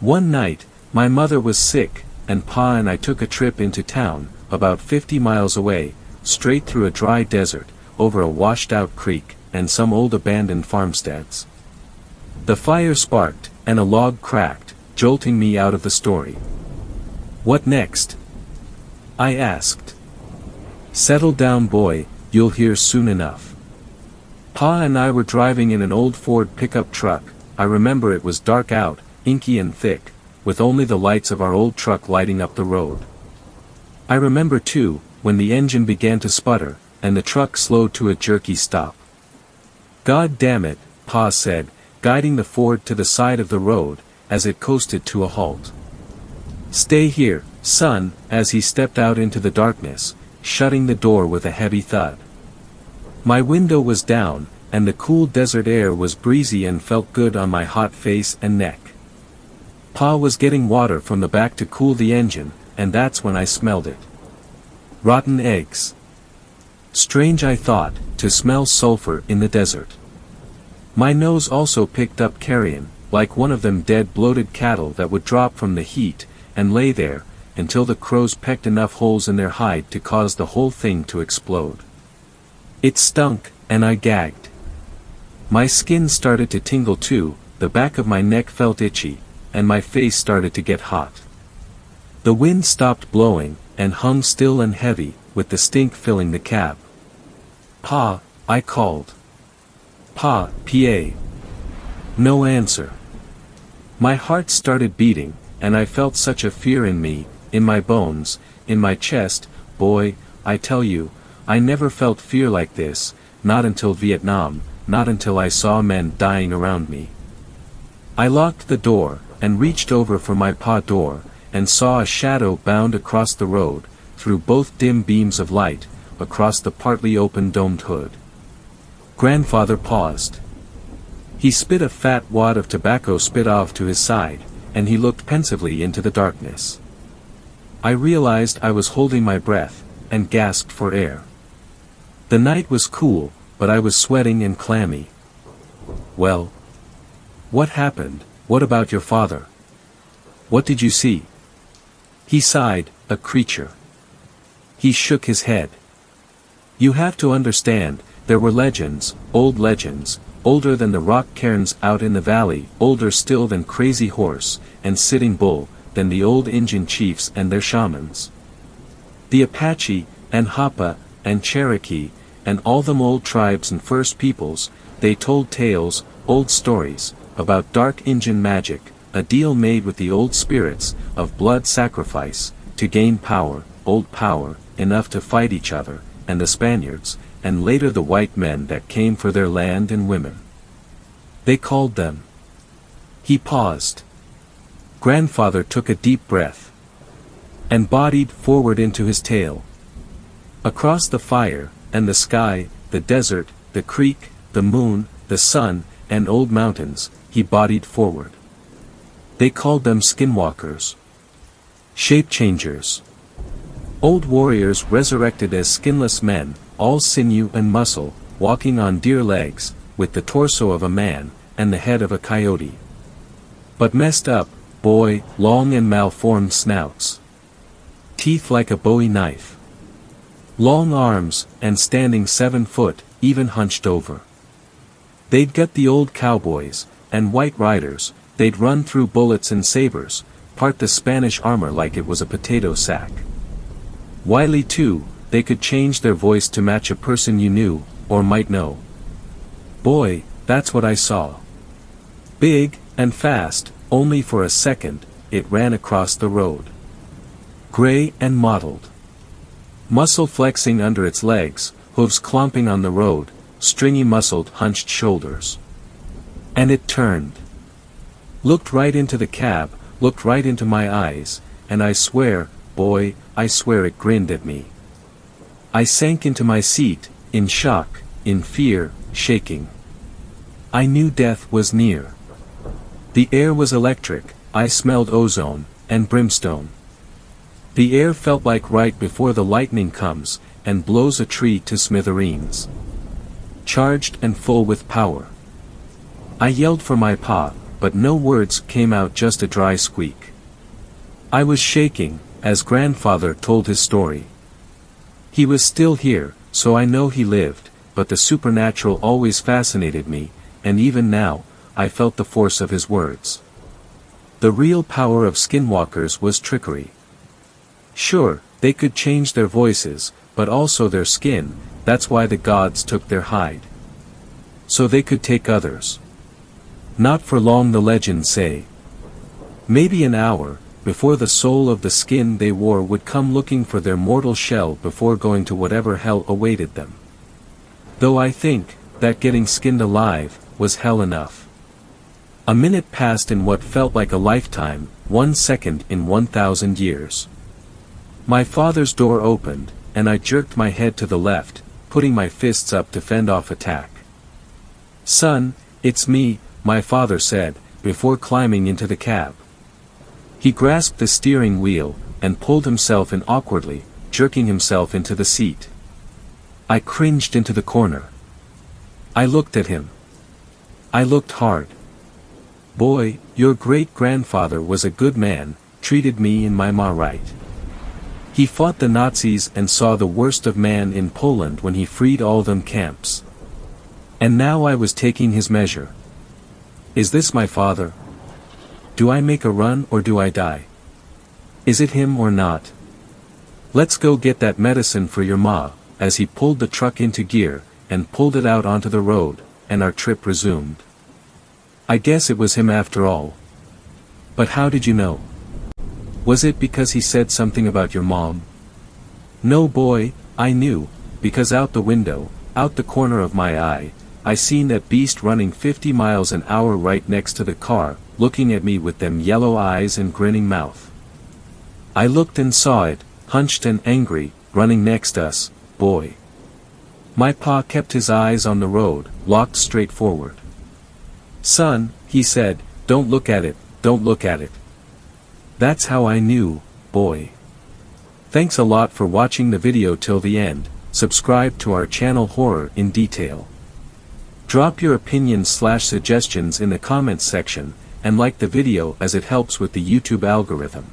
One night, my mother was sick, and Pa and I took a trip into town, about 50 miles away, straight through a dry desert, over a washed-out creek, and some old abandoned farmsteads. The fire sparked, and a log cracked, jolting me out of the story. What next?" I asked. "Settle down, boy, you'll hear soon enough. Pa and I were driving in an old Ford pickup truck. I remember it was dark out, inky and thick, with only the lights of our old truck lighting up the road. I remember too, when the engine began to sputter, and the truck slowed to a jerky stop. God damn it," Pa said, guiding the Ford to the side of the road, as it coasted to a halt. "Stay here, son," as he stepped out into the darkness, shutting the door with a heavy thud. My window was down, and the cool desert air was breezy and felt good on my hot face and neck. Pa was getting water from the back to cool the engine, and that's when I smelled it. Rotten eggs. Strange, I thought, to smell sulfur in the desert. My nose also picked up carrion, like one of them dead bloated cattle that would drop from the heat, and lay there, until the crows pecked enough holes in their hide to cause the whole thing to explode. It stunk, and I gagged. My skin started to tingle too, the back of my neck felt itchy, and my face started to get hot. The wind stopped blowing, and hung still and heavy, with the stink filling the cab. "Pa," I called. "Pa, Pa." No answer. My heart started beating, and I felt such a fear in me, in my bones, in my chest. Boy, I tell you, I never felt fear like this, not until Vietnam, not until I saw men dying around me. I locked the door, and reached over for my Pa door, and saw a shadow bound across the road, through both dim beams of light, across the partly open domed hood. Grandfather paused. He spit a fat wad of tobacco spit off to his side, and he looked pensively into the darkness. I realized I was holding my breath, and gasped for air. The night was cool, but I was sweating and clammy. "Well? What happened? What about your father? What did you see?" He sighed, "A creature." He shook his head. "You have to understand, there were legends, older than the rock cairns out in the valley, older still than Crazy Horse, and Sitting Bull, than the old Injun chiefs and their shamans. The Apache, and Hapa, and Cherokee, and all them old tribes and First Peoples, they told tales, old stories, about dark Injun magic, a deal made with the old spirits, of blood sacrifice, to gain power, old power, enough to fight each other, and the Spaniards, and later the white men that came for their land and women. They called them." He paused. Grandfather took a deep breath, and bodied forward into his tale. Across the fire, and the sky, the desert, the creek, the moon, the sun, and old mountains, he bodied forward. They called them skinwalkers. Shape-changers. Old warriors resurrected as skinless men, all sinew and muscle, walking on deer legs, with the torso of a man, and the head of a coyote. But messed up, boy, long and malformed snouts. Teeth like a Bowie knife. Long arms, and standing 7 foot, even hunched over. They'd gut the old cowboys, and white riders, they'd run through bullets and sabers, part the Spanish armor like it was a potato sack. Wily too, they could change their voice to match a person you knew, or might know. Boy, that's what I saw. Big, and fast, only for a second, it ran across the road. Gray and mottled. Muscle flexing under its legs, hooves clomping on the road, stringy muscled hunched shoulders. And it turned. Looked right into the cab, looked right into my eyes, and I swear, boy, I swear it grinned at me. I sank into my seat, in shock, in fear, shaking. I knew death was near. The air was electric, I smelled ozone, and brimstone. The air felt like right before the lightning comes, and blows a tree to smithereens. Charged and full with power. I yelled for my pa, but no words came out, just a dry squeak. I was shaking, as grandfather told his story. He was still here, so I know he lived, but the supernatural always fascinated me, and even now, I felt the force of his words. The real power of skinwalkers was trickery. Sure, they could change their voices, but also their skin, that's why the gods took their hide. So they could take others. Not for long, the legends say. Maybe an hour, before the soul of the skin they wore would come looking for their mortal shell before going to whatever hell awaited them. Though I think, that getting skinned alive, was hell enough. A minute passed in what felt like a lifetime, 1 second in 1,000 years. My father's door opened, and I jerked my head to the left, putting my fists up to fend off attack. "Son, it's me," my father said, before climbing into the cab. He grasped the steering wheel, and pulled himself in awkwardly, jerking himself into the seat. I cringed into the corner. I looked at him. I looked hard. "Boy, your great-grandfather was a good man, treated me and my ma right. He fought the Nazis and saw the worst of man in Poland when he freed all them camps. And now I was taking his measure. Is this my father? Do I make a run or do I die? Is it him or not? Let's go get that medicine for your ma," as he pulled the truck into gear, and pulled it out onto the road, and our trip resumed. I guess it was him after all. But how did you know? Was it because he said something about your mom? No, boy, I knew, because out the window, out the corner of my eye, I seen that beast running 50 miles an hour right next to the car, looking at me with them yellow eyes and grinning mouth. I looked and saw it, hunched and angry, running next us, boy. My pa kept his eyes on the road, locked straight forward. "Son," he said, "don't look at it, don't look at it." That's how I knew, boy. Thanks a lot for watching the video till the end. Subscribe to our channel Horror in Detail. Drop your opinions/suggestions in the comments section, and like the video as it helps with the YouTube algorithm.